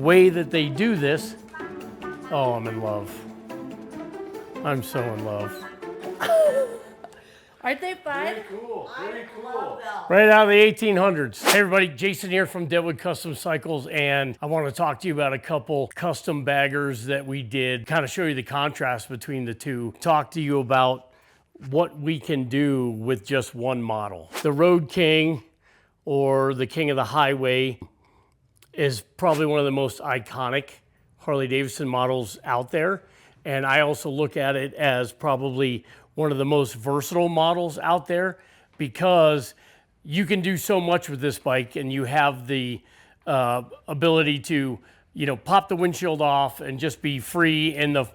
way that they do this, oh, I'm in love. I'm so in love. Aren't they fun? Very cool, very cool. Right out of the 1800s. Hey everybody, Jason here from Deadwood Custom Cycles, and I want to talk to you about a couple custom baggers that we did, kind of show you the contrast between the two, talk to you about what we can do with just one model. The Road King, or the King of the Highway, is probably one of the most iconic Harley-Davidson models out there. And I also look at it as probably one of the most versatile models out there, because you can do so much with this bike, and you have the ability to, pop the windshield off and just be free in the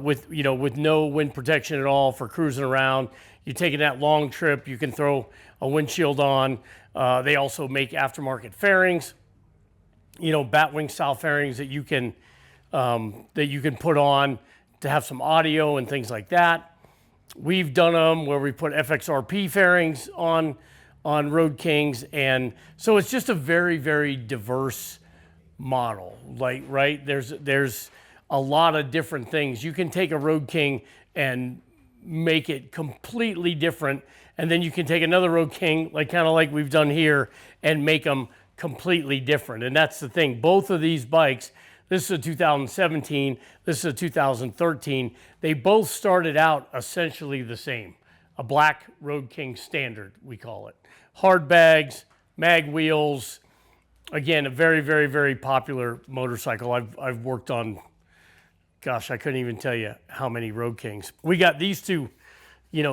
with no wind protection at all for cruising around. You're taking that long trip, you can throw a windshield on. They also make aftermarket fairings, batwing style fairings that you can put on to have some audio and things like that. We've done them where we put FXRP fairings on Road Kings, and so it's just a very, very diverse model. Right? There's a lot of different things. You can take a Road King and make it completely different, and then you can take another Road King, kind of like we've done here, and make them completely different. And that's the thing. Both of these bikes, this is a 2017, this is a 2013, they both started out essentially the same. A black Road King standard, we call it. Hard bags, mag wheels. Again, a very, very, very popular motorcycle. I've worked on, gosh, I couldn't even tell you how many Road Kings. We got these two,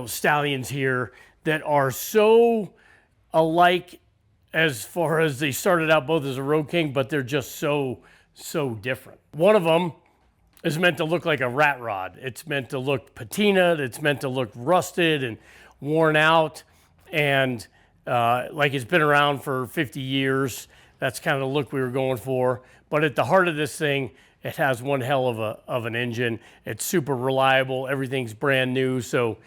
stallions here that are so alike as far as they started out both as a Road King, but they're just so different. One of them is meant to look like a rat rod. It's meant to look patinaed. It's meant to look rusted and worn out, and like it's been around for 50 years. That's kind of the look we were going for. But at the heart of this thing, it has one hell of an engine. It's super reliable. Everything's brand new. So,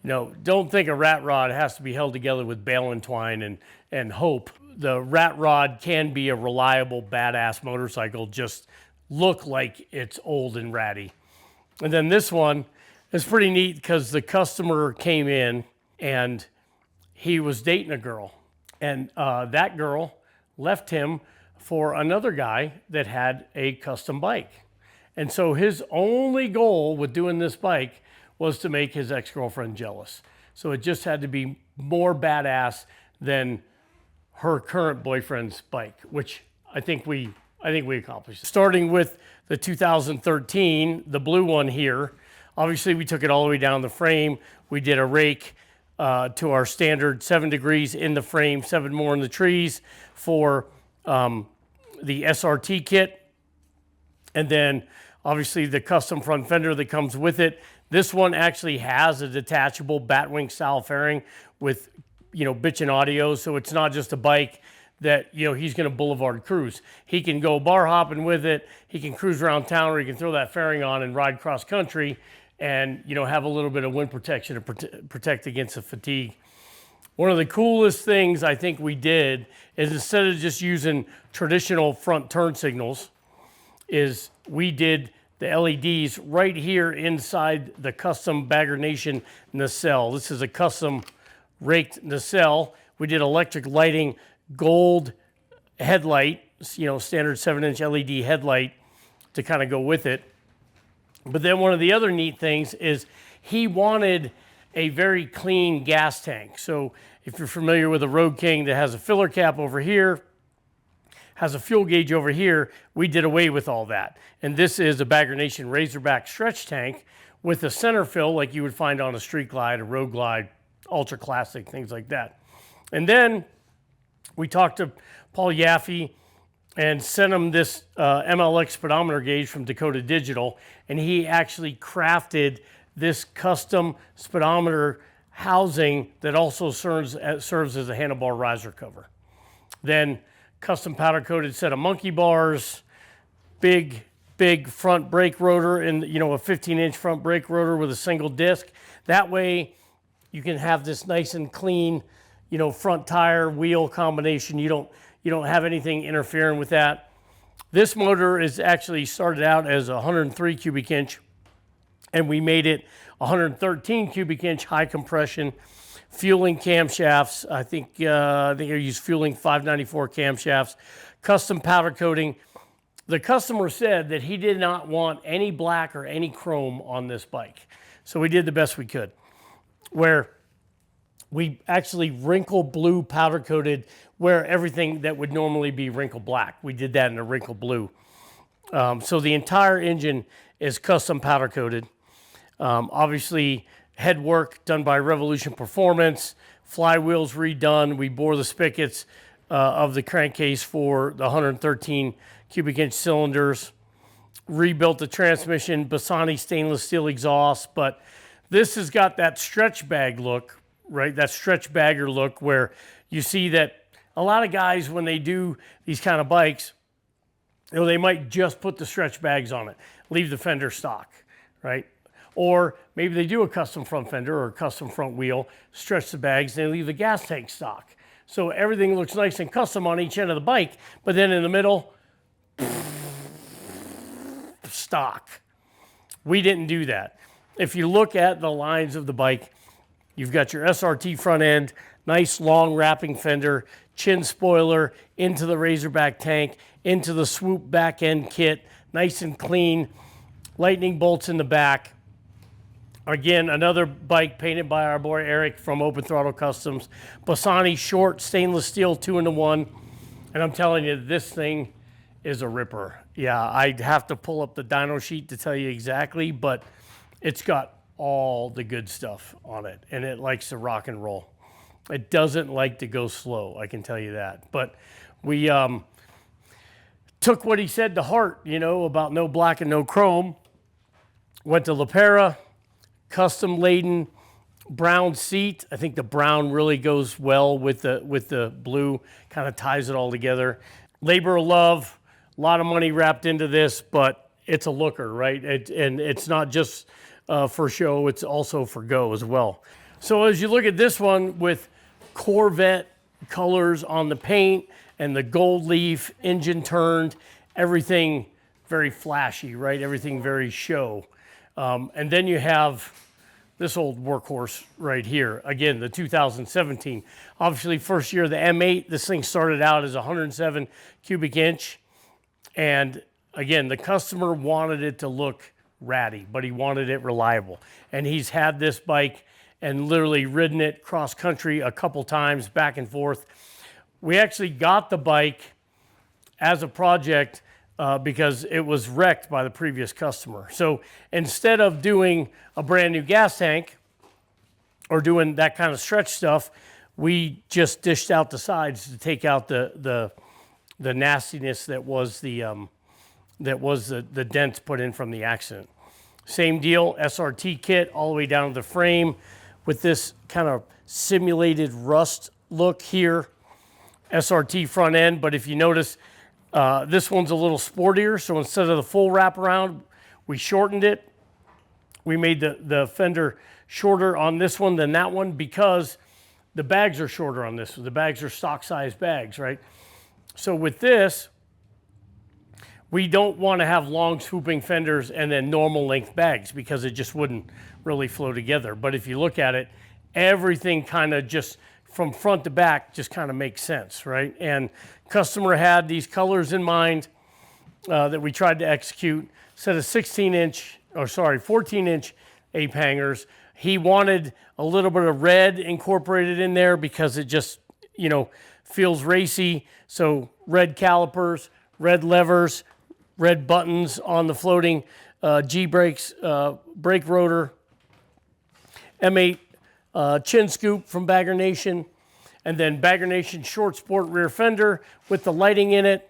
don't think a rat rod has to be held together with bale and twine and hope. The rat rod can be a reliable, badass motorcycle, just look like it's old and ratty. And then this one is pretty neat because the customer came in and he was dating a girl. And that girl left him for another guy that had a custom bike. And so his only goal with doing this bike was to make his ex-girlfriend jealous. So it just had to be more badass than her current boyfriend's bike, which I think we accomplished. Starting with the 2013, the blue one here, obviously we took it all the way down the frame. We did a rake to our standard 7 degrees in the frame, 7 more in the trees for the SRT kit. And then obviously the custom front fender that comes with it. This one actually has a detachable batwing style fairing with bitchin' audio, so it's not just a bike that he's going to boulevard cruise. He can go bar hopping with it. He can cruise around town, or he can throw that fairing on and ride cross country, and have a little bit of wind protection to protect against the fatigue. One of the coolest things I think we did is, instead of just using traditional front turn signals, is we did the LEDs right here inside the custom Bagger Nation nacelle. This is a custom raked nacelle. We did electric lighting, gold headlight, standard 7-inch LED headlight to kind of go with it. But then one of the other neat things is he wanted a very clean gas tank. So if you're familiar with a Road King that has a filler cap over here, has a fuel gauge over here, we did away with all that. And this is a Bagger Nation Razorback stretch tank with a center fill like you would find on a Street Glide, a Road Glide, Ultra Classic, things like that. And then we talked to Paul Yaffe and sent him this MLX speedometer gauge from Dakota Digital, and he actually crafted this custom speedometer housing that also serves as a handlebar riser cover. Then custom powder coated set of monkey bars, big front brake rotor, and a 15-inch front brake rotor with a single disc. That way you can have this nice and clean, front tire wheel combination. You don't have anything interfering with that. This motor is actually started out as 103 cubic inch, and we made it 113 cubic inch high compression fueling camshafts. I think I used fueling 594 camshafts, custom powder coating. The customer said that he did not want any black or any chrome on this bike. So we did the best we could, where we actually wrinkle blue powder coated where everything that would normally be wrinkle black. We did that in a wrinkle blue. So the entire engine is custom powder coated. Obviously, head work done by Revolution Performance, flywheels redone. We bore the spigots of the crankcase for the 113 cubic inch cylinders, rebuilt the transmission, Bassani stainless steel exhaust, but this has got that stretch bag look, right? That stretch bagger look where you see that a lot of guys, when they do these kind of bikes, you know, they might just put the stretch bags on it, leave the fender stock, right? Or maybe they do a custom front fender or a custom front wheel, stretch the bags, and they leave the gas tank stock. So everything looks nice and custom on each end of the bike, but then in the middle, stock. We didn't do that. If you look at the lines of the bike, you've got your SRT front end, nice long wrapping fender, chin spoiler, into the Razorback tank, into the swoop back end kit, nice and clean, lightning bolts in the back. Again, another bike painted by our boy Eric from Open Throttle Customs. Bassani short stainless steel 2-in-1. And I'm telling you, this thing is a ripper. Yeah, I'd have to pull up the dyno sheet to tell you exactly, but it's got all the good stuff on it, and it likes to rock and roll. It doesn't like to go slow, I can tell you that. But we took what he said to heart, you know, about no black and no chrome. Went to LePera, custom laden brown seat. I think the brown really goes well with the blue, kind of ties it all together. Labor of love. A lot of money wrapped into this, but it's a looker, right? And it's not just for show, it's also for go as well. So as you look at this one with Corvette colors on the paint and the gold leaf, engine turned, everything very flashy, right? Everything very show. And then you have this old workhorse right here. Again, the 2017. Obviously, first year of the M8, this thing started out as 107 cubic inch. And again, the customer wanted it to look ratty, but he wanted it reliable. And he's had this bike and literally ridden it cross country a couple times, back and forth. We actually got the bike as a project because it was wrecked by the previous customer. So instead of doing a brand new gas tank or doing that kind of stretch stuff, we just dished out the sides to take out the nastiness that was the dents put in from the accident. Same deal, SRT kit all the way down to the frame with this kind of simulated rust look here. SRT front end, but if you notice, this one's a little sportier, so instead of the full wraparound, we shortened it. We made the fender shorter on this one than that one because the bags are shorter on this. The bags are stock size bags, right? So with this, we don't want to have long swooping fenders and then normal length bags because it just wouldn't really flow together. But if you look at it, everything kind of just from front to back just kind of makes sense, right? And customer had these colors in mind that we tried to execute. Set of 14-inch ape hangers. He wanted a little bit of red incorporated in there because it just, you know, feels racy. So red calipers, red levers, red buttons on the floating G-brakes, brake rotor, M8 chin scoop from Bagger Nation, and then Bagger Nation short sport rear fender with the lighting in it.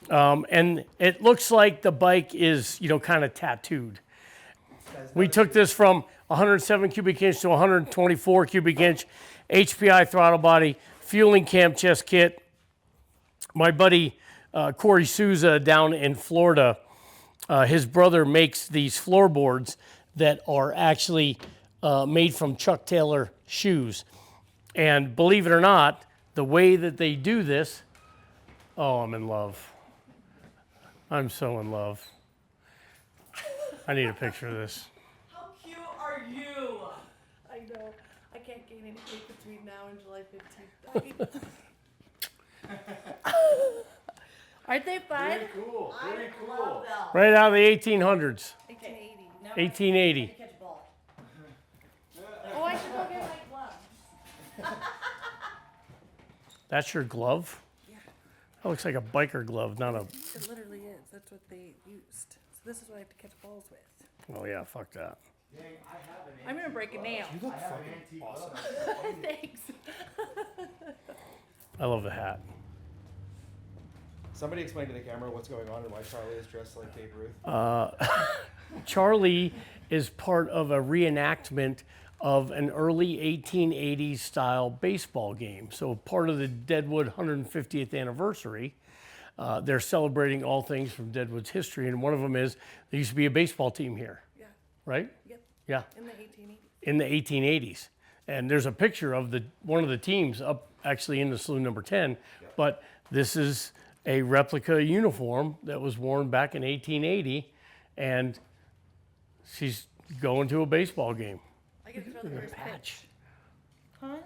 And it looks like the bike is, you know, kind of tattooed. We took this from 107 cubic inch to 124 cubic inch HPI throttle body, fueling cam chest kit. My buddy Corey Souza down in Florida, his brother makes these floorboards that are actually made from Chuck Taylor shoes. And believe it or not, the way that they do this, oh, I'm in love. I'm so in love. I need a picture of this. How cute are you? I know. I can't gain any weight between now and July 15th. Aren't they fun? Very cool. Very cool. Right out of the 1800s. 1880. 1880. Catch a ball. Oh, I should go get my gloves. That's your glove? Yeah. That looks like a biker glove, not a... It literally is. That's what they used. So this is what I have to catch balls with. Oh yeah, fuck that. Dang, I have an I'm gonna break a nail. You look fucking awesome. Thanks. I love the hat. Somebody explain to the camera what's going on and why Charlie is dressed like Babe Ruth. Charlie is part of a reenactment of an early 1880s style baseball game. So part of the Deadwood 150th anniversary, they're celebrating all things from Deadwood's history. And one of them is there used to be a baseball team here, Yeah. right? Yep. Yeah, In the 1880s. in the 1880s. And there's a picture of one of the teams up actually in the saloon number 10, but this is a replica uniform that was worn back in 1880, and she's going to a baseball game. I get to throw the first pitch. Huh?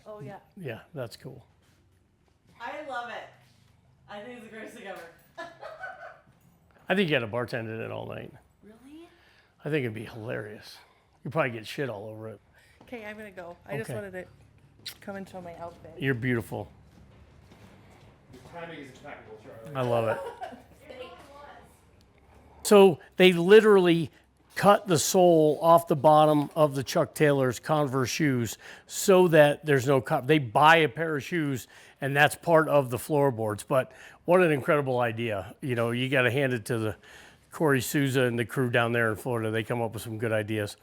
Oh yeah. Yeah, that's cool. I love it. I think it's the greatest thing ever. I think you had a bartender in it all night. Really? I think it'd be hilarious. You'd probably get shit all over it. Okay, I'm gonna go. I just Okay. wanted to come and show my outfit. You're beautiful. The timing is impeccable, Charlie. I love it. So they literally cut the sole off the bottom of the Chuck Taylor's Converse shoes so that there's no cut. They buy a pair of shoes and that's part of the floorboards. But what an incredible idea. You know, you got to hand it to the Corey Souza and the crew down there in Florida. They come up with some good ideas.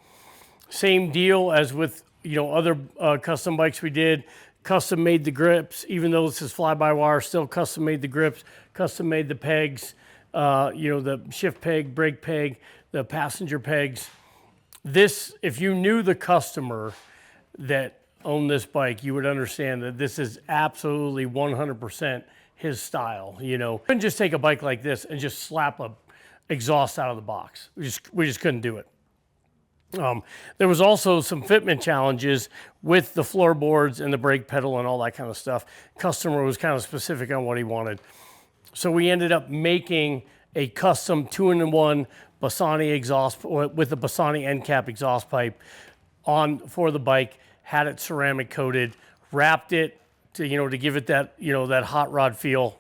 Same deal as with, you know, other custom bikes we did. Custom made the grips, even though this is fly-by-wire, still custom made the grips, custom made the pegs, you know, the shift peg, brake peg, the passenger pegs. This, if you knew the customer that owned this bike, you would understand that this is absolutely 100% his style, you know. You couldn't just take a bike like this and just slap a exhaust out of the box. We just couldn't do it. There was also some fitment challenges with the floorboards and the brake pedal and all that kind of stuff. Customer was kind of specific on what he wanted. So we ended up making a custom 2-in-1 Bassani exhaust with a Bassani end cap exhaust pipe for the bike, had it ceramic coated, wrapped it to, you know, to give it that, you know, that hot rod feel.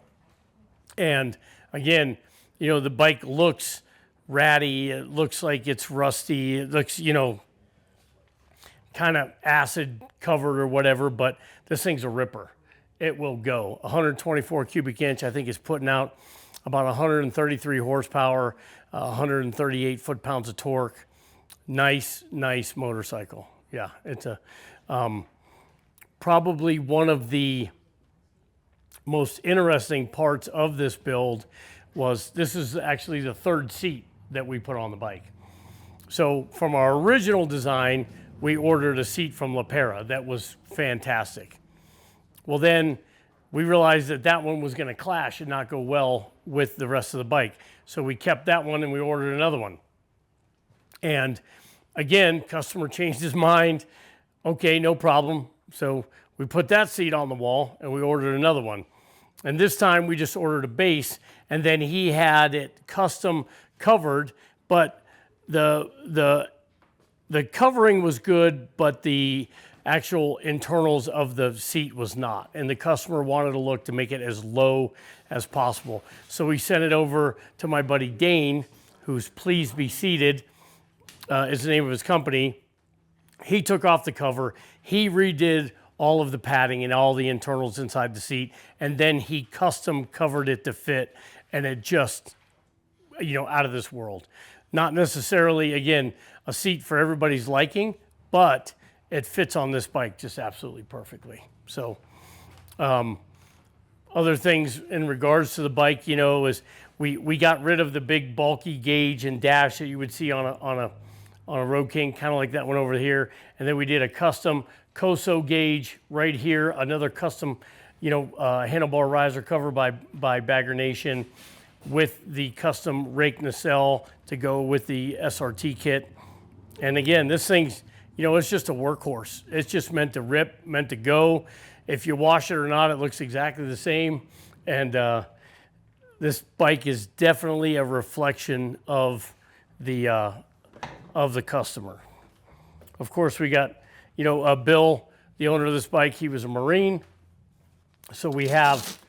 And again, you know, the bike looks ratty, it looks like it's rusty, it looks, you know, kind of acid covered or whatever, but this thing's a ripper. It will go. 124 cubic inch, I think is putting out about 133 horsepower, 138 foot-pounds of torque. Nice motorcycle. Yeah, it's a probably one of the most interesting parts of this build was this is actually the third seat that we put on the bike. So from our original design, we ordered a seat from LePera that was fantastic. Well, then we realized that that one was going to clash and not go well with the rest of the bike. So we kept that one and we ordered another one. And again, customer changed his mind. Okay, no problem. So we put that seat on the wall and we ordered another one. And this time we just ordered a base, and then he had it custom covered, but the covering was good, but the actual internals of the seat was not. And the customer wanted a look to make it as low as possible. So we sent it over to my buddy Dane, who's Please Be Seated, is the name of his company. He took off the cover, he redid all of the padding and all the internals inside the seat, and then he custom covered it to fit, and it just, you know, out of this world. Not necessarily, again, a seat for everybody's liking, but it fits on this bike just absolutely perfectly. So other things in regards to the bike, you know, is we got rid of the big bulky gauge and dash that you would see on a Road King, kind of like that one over here. And then we did a custom Coso gauge right here, another custom, you know, handlebar riser cover by Bagger Nation. with the custom rake nacelle to go with the SRT kit. And again, this thing's, you know, it's just a workhorse. It's just meant to rip, meant to go. If you wash it or not, it looks exactly the same. And this bike is definitely a reflection of the customer. Of course, we got, you know, Bill, the owner of this bike. He was a Marine. So we have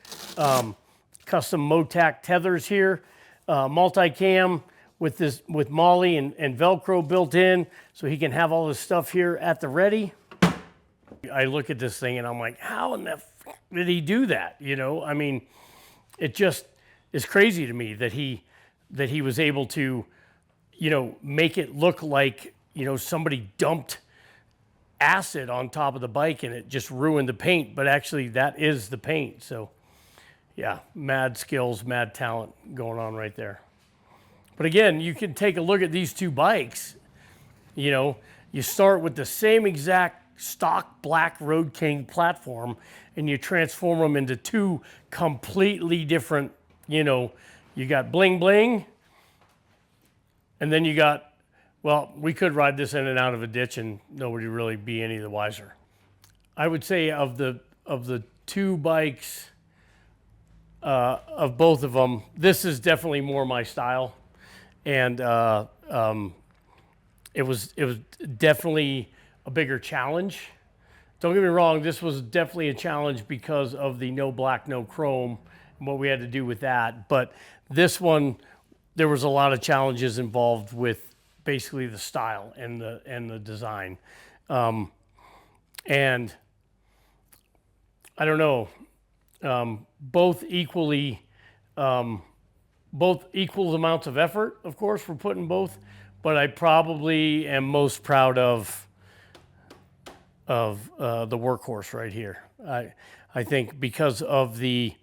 custom Motac tethers here, multicam with Molly and Velcro built in, so he can have all this stuff here at the ready. I look at this thing and I'm like, how in the f did he do that? You know, I mean, it just is crazy to me that he was able to, you know, make it look like, you know, somebody dumped acid on top of the bike and it just ruined the paint, but actually that is the paint. So yeah, mad skills, mad talent going on right there. But again, you can take a look at these two bikes. You know, you start with the same exact stock black Road King platform and you transform them into two completely different, you know, you got bling bling and then you got, well, we could ride this in and out of a ditch and nobody really be any the wiser. I would say of the two bikes, of both of them, this is definitely more my style. And it was definitely a bigger challenge. Don't get me wrong, this was definitely a challenge because of the no black, no chrome and what we had to do with that. But this one, there was a lot of challenges involved with basically the style and the design. And I don't know, both equal amounts of effort, of course, we're putting both, but I probably am most proud of the Workhorse right here. I think because of the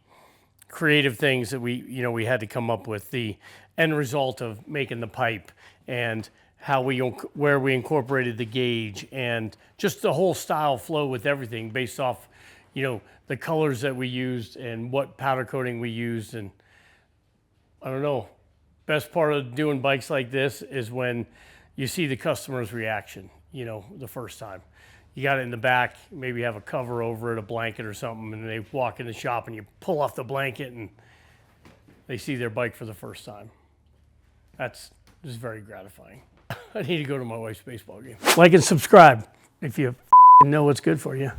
creative things that we had to come up with, the end result of making the pipe and where we incorporated the gauge and just the whole style flow with everything based off, you know, the colors that we used and what powder coating we used. And I don't know, best part of doing bikes like this is when you see the customer's reaction, you know, the first time. You got it in the back, maybe have a cover over it, a blanket or something, and they walk in the shop and you pull off the blanket and they see their bike for the first time. That's just very gratifying. I need to go to my wife's baseball game. Like and subscribe if you know what's good for you.